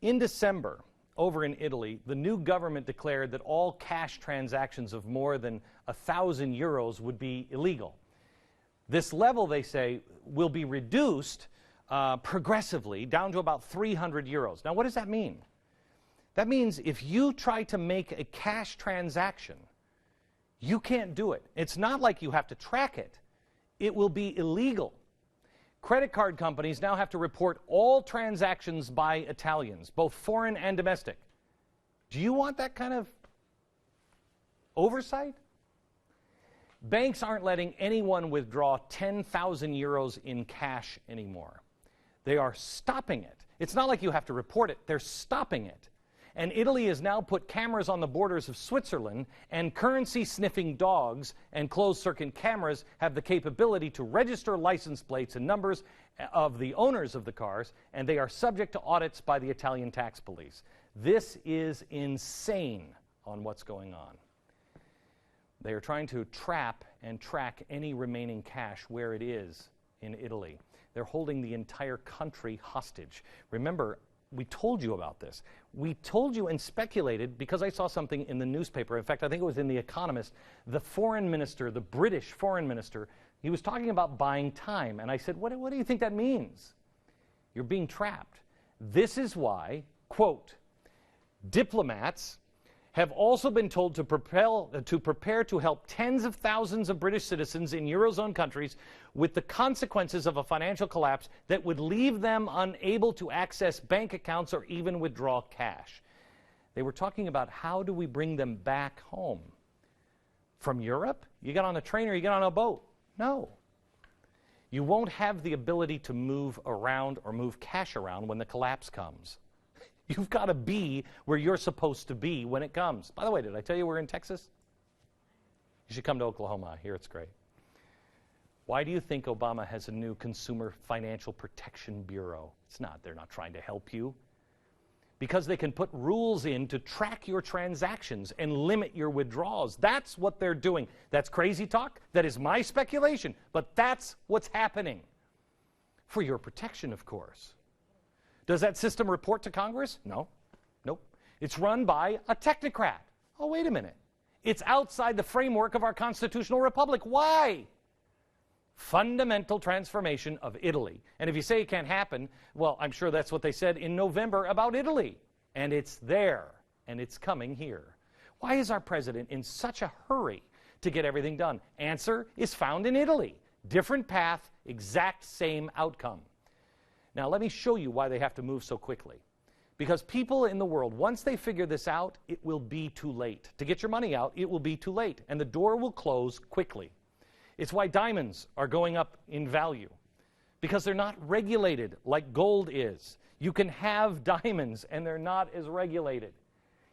In December, over in Italy, the new government declared that all cash transactions of more than 1,000 euros would be illegal. This level, they say, will be reduced progressively down to about 300 euros. Now, what does that mean? That means if you try to make a cash transaction, you can't do it. It's not like you have to track it. It will be illegal. Credit card companies now have to report all transactions by Italians, both foreign and domestic. Do you want that kind of oversight? Banks aren't letting anyone withdraw 10,000 euros in cash anymore. They are stopping it. It's not like you have to report it. They're stopping it. And Italy has now put cameras on the borders of Switzerland, and currency-sniffing dogs and closed-circuit cameras have the capability to register license plates and numbers of the owners of the cars, and they are subject to audits by the Italian tax police. This is insane on what's going on. They are trying to trap and track any remaining cash where it is in Italy. They're holding the entire country hostage. Remember, we told you about this. We told you and speculated because I saw something in the newspaper. In fact, I think it was in The Economist. The foreign minister, the British foreign minister, he was talking about buying time. And I said, what do you think that means? You're being trapped. This is why, quote, diplomats have also been told to prepare to help tens of thousands of British citizens in Eurozone countries with the consequences of a financial collapse that would leave them unable to access bank accounts or even withdraw cash. They were talking about how do we bring them back home? From Europe? You get on a train or you get on a boat? No. You won't have the ability to move around or move cash around when the collapse comes. You've got to be where you're supposed to be when it comes. By the way, did I tell you we're in Texas? You should come to Oklahoma. I hear it's great. Why do you think Obama has a new Consumer Financial Protection Bureau? It's not. They're not trying to help you. Because they can put rules in to track your transactions and limit your withdrawals. That's what they're doing. That's crazy talk. That is my speculation. But that's what's happening. For your protection, of course. Does that system report to Congress? No. Nope. It's run by a technocrat. Oh, wait a minute. It's outside the framework of our constitutional republic. Why? Fundamental transformation of Italy. And if you say it can't happen, well, I'm sure that's what they said in November about Italy. And it's there. And it's coming here. Why is our president in such a hurry to get everything done? Answer is found in Italy. Different path, exact same outcome. Now, let me show you why they have to move so quickly. Because people in the world, once they figure this out, it will be too late. To get your money out, it will be too late. And the door will close quickly. It's why diamonds are going up in value. Because they're not regulated like gold is. You can have diamonds and they're not as regulated.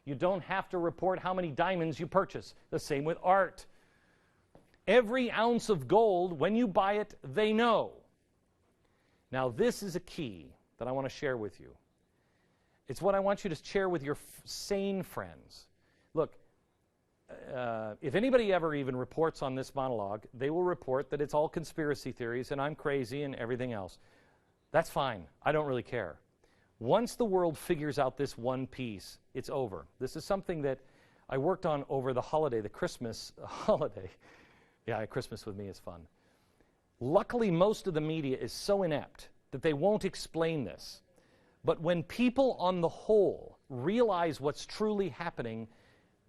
You don't have to report how many diamonds you purchase. The same with art. Every ounce of gold, when you buy it, they know. Now, this is a key that I want to share with you. It's what I want you to share with your sane friends. Look, if anybody ever even reports on this monologue, they will report that it's all conspiracy theories and I'm crazy and everything else. That's fine. I don't really care. Once the world figures out this one piece, it's over. This is something that I worked on over the holiday, the Christmas holiday. Yeah, Christmas with me is fun. Luckily, most of the media is so inept that they won't explain this. But when people on the whole realize what's truly happening,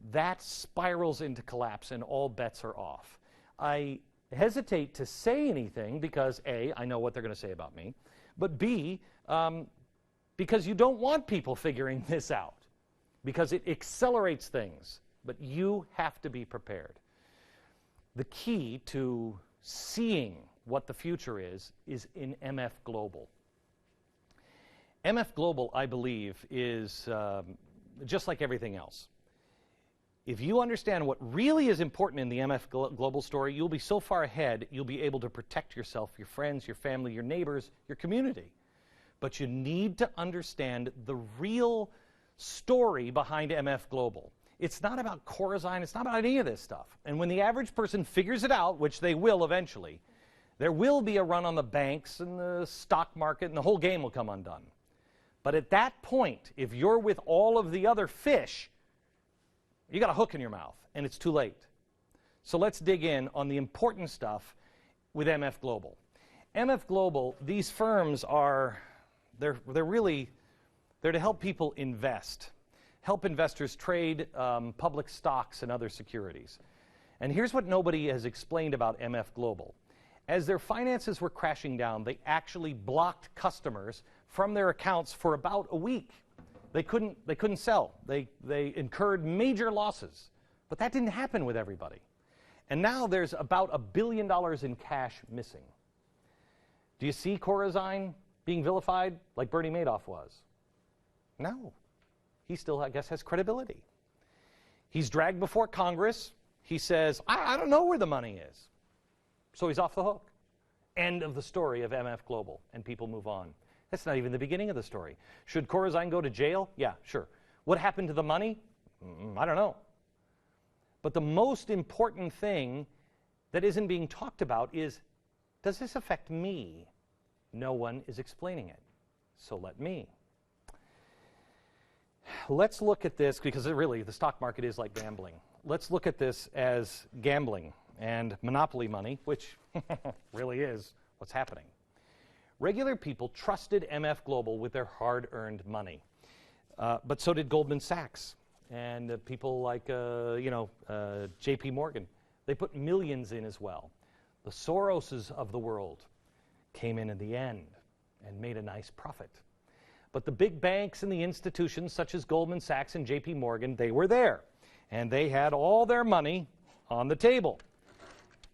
that spirals into collapse and all bets are off. I hesitate to say anything because A, I know what they're going to say about me, but B, because you don't want people figuring this out because it accelerates things, but you have to be prepared. The key to seeing what the future is in MF Global. MF Global, I believe, is just like everything else. If you understand what really is important in the MF Global story, you'll be so far ahead, you'll be able to protect yourself, your friends, your family, your neighbors, your community. But you need to understand the real story behind MF Global. It's not about Corazine, it's not about any of this stuff. And when the average person figures it out, which they will eventually, there will be a run on the banks and the stock market and the whole game will come undone. But at that point, if you're with all of the other fish, you got a hook in your mouth, and it's too late. So let's dig in on the important stuff with MF Global. MF Global, these firms are, they're to help people invest, help investors trade public stocks and other securities. And here's what nobody has explained about MF Global. As their finances were crashing down, they actually blocked customers from their accounts for about a week. They couldn't sell. They incurred major losses. But that didn't happen with everybody. And now there's about $1 billion in cash missing. Do you see Corazine being vilified like Bernie Madoff was? No. He still, I guess, has credibility. He's dragged before Congress. He says, I don't know where the money is. So he's off the hook. End of the story of MF Global, and people move on. That's not even the beginning of the story. Should Corazine go to jail? Yeah, sure. What happened to the money? I don't know. But the most important thing that isn't being talked about is, does this affect me? No one is explaining it. So let me. Let's look at this, because really the stock market is like gambling. Let's look at this as gambling and monopoly money, which really is what's happening. Regular people trusted MF Global with their hard-earned money, but so did Goldman Sachs and people like J.P. Morgan. They put millions in as well. The Soroses of the world came in the end and made a nice profit. But the big banks and the institutions such as Goldman Sachs and J.P. Morgan, they were there, and they had all their money on the table.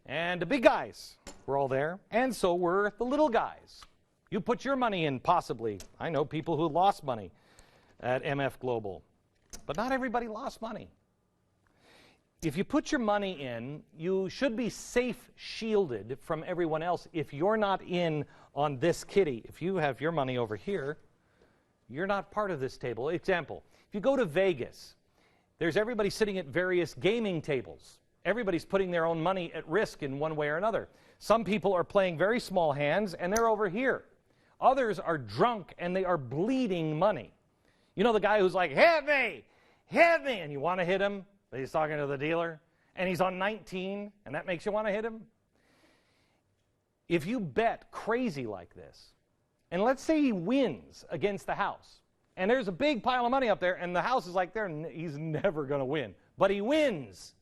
And the big guys were all there, and so were the little guys. You put your money in, possibly. I know people who lost money at MF Global. But not everybody lost money. If you put your money in, you should be safe shielded from everyone else if you're not in on this kitty. If you have your money over here, you're not part of this table. Example, if you go to Vegas, there's everybody sitting at various gaming tables. Everybody's putting their own money at risk in one way or another. Some people are playing very small hands, and they're over here. Others are drunk, and they are bleeding money. You know the guy who's like, hit me, and you want to hit him, but he's talking to the dealer, and he's on 19, and that makes you want to hit him? If you bet crazy like this, and let's say he wins against the house, and there's a big pile of money up there, and the house is like there, he's never going to win, but he wins.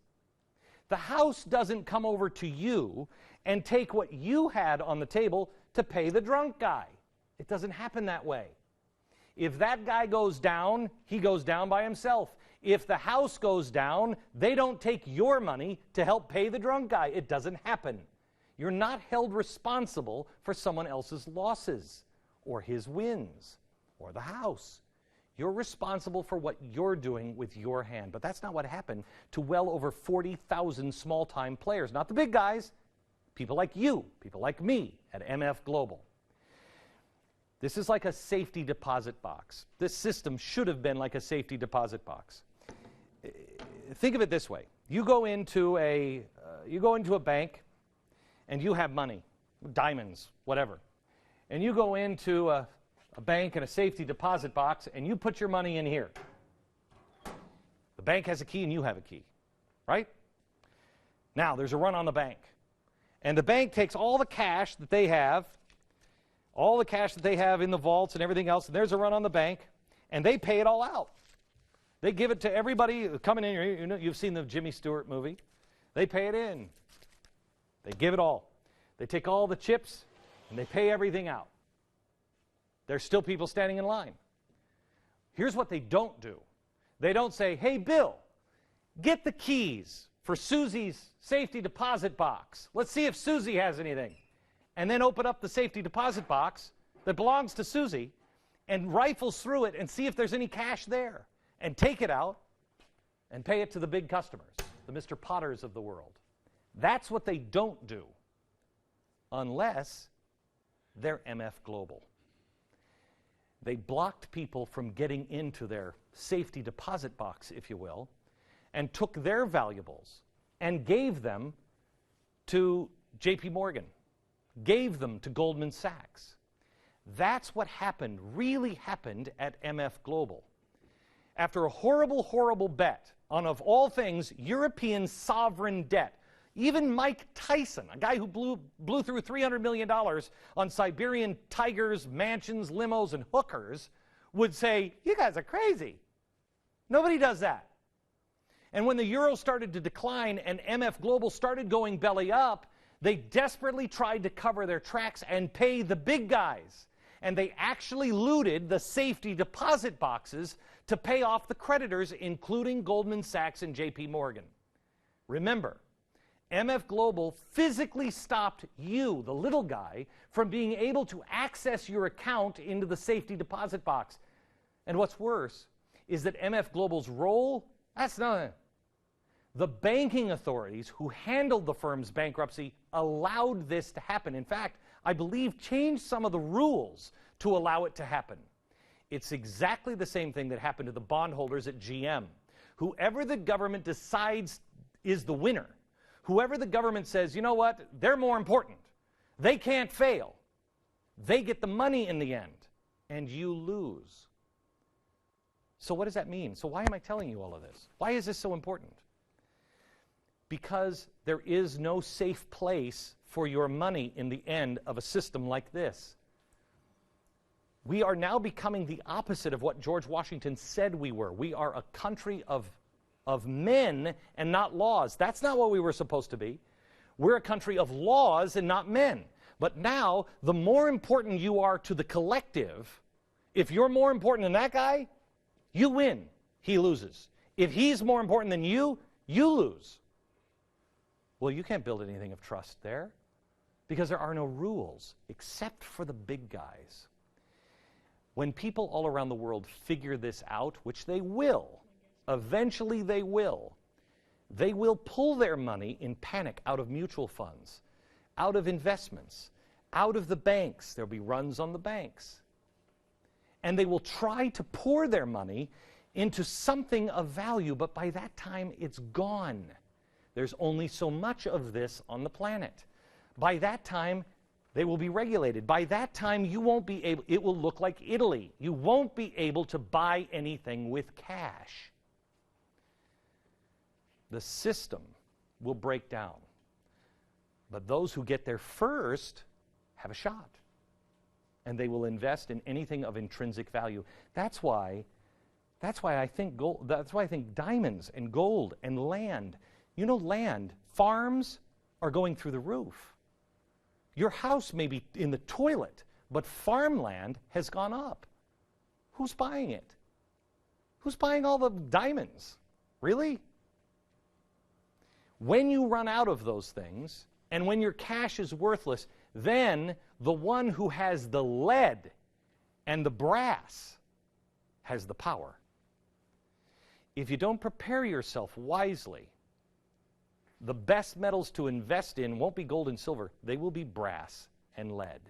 The house doesn't come over to you and take what you had on the table to pay the drunk guy. It doesn't happen that way. If that guy goes down, he goes down by himself. If the house goes down, they don't take your money to help pay the drunk guy. It doesn't happen. You're not held responsible for someone else's losses or his wins or the house. You're responsible for what you're doing with your hand. But that's not what happened to well over 40,000 small-time players. Not the big guys. People like you, people like me at MF Global. This is like a safety deposit box. This system should have been like a safety deposit box. Think of it this way. You go into a bank and you have money, diamonds, whatever. And you go into a bank and a safety deposit box, and you put your money in here. The bank has a key and you have a key, right? Now, there's a run on the bank. And the bank takes all the cash that they have in the vaults and everything else, and there's a run on the bank, and they pay it all out. They give it to everybody coming in here. You know, you've seen the Jimmy Stewart movie. They pay it in. They give it all. They take all the chips, and they pay everything out. There's still people standing in line. Here's what they don't do. They don't say, hey, Bill, get the keys for Susie's safety deposit box. Let's see if Susie has anything. And then open up the safety deposit box that belongs to Susie and rifles through it and see if there's any cash there and take it out and pay it to the big customers, the Mr. Potters of the world. That's what they don't do unless they're MF Global. They blocked people from getting into their safety deposit box, if you will, and took their valuables and gave them to J.P. Morgan, gave them to Goldman Sachs. That's what happened, really happened at MF Global. After a horrible, horrible bet on, of all things, European sovereign debt, even Mike Tyson, a guy who blew through $300 million on Siberian tigers, mansions, limos, and hookers, would say, you guys are crazy. Nobody does that. And when the euro started to decline and MF Global started going belly up, they desperately tried to cover their tracks and pay the big guys. And they actually looted the safety deposit boxes to pay off the creditors, including Goldman Sachs and JP Morgan. Remember, MF Global physically stopped you, the little guy, from being able to access your account into the safety deposit box. And what's worse is that MF Global's role, that's nothing. The banking authorities who handled the firm's bankruptcy allowed this to happen. In fact, I believe changed some of the rules to allow it to happen. It's exactly the same thing that happened to the bondholders at GM. Whoever the government decides is the winner, whoever the government says, you know what, they're more important, they can't fail, they get the money in the end, and you lose. So what does that mean? So why am I telling you all of this? Why is this so important? Because there is no safe place for your money in the end of a system like this. We are now becoming the opposite of what George Washington said we were. We are a country of men and not laws. That's not what we were supposed to be. We're a country of laws and not men. But now, the more important you are to the collective, if you're more important than that guy, you win, he loses. If he's more important than you, you lose. Well, you can't build anything of trust there because there are no rules except for the big guys. When people all around the world figure this out, which they will, eventually they will pull their money in panic out of mutual funds, out of investments, out of the banks. There'll be runs on the banks. And they will try to pour their money into something of value, but by that time it's gone. There's only so much of this on the planet. By that time, they will be regulated. By that time, you won't be able, it will look like Italy. You won't be able to buy anything with cash. The system will break down. But those who get there first have a shot. And they will invest in anything of intrinsic value. That's why I think gold, that's why I think diamonds and gold and land. You know, land, farms are going through the roof. Your house may be in the toilet, but farmland has gone up. Who's buying it? Who's buying all the diamonds? Really? When you run out of those things, and when your cash is worthless, then the one who has the lead and the brass has the power. If you don't prepare yourself wisely, the best metals to invest in won't be gold and silver. They will be brass and lead.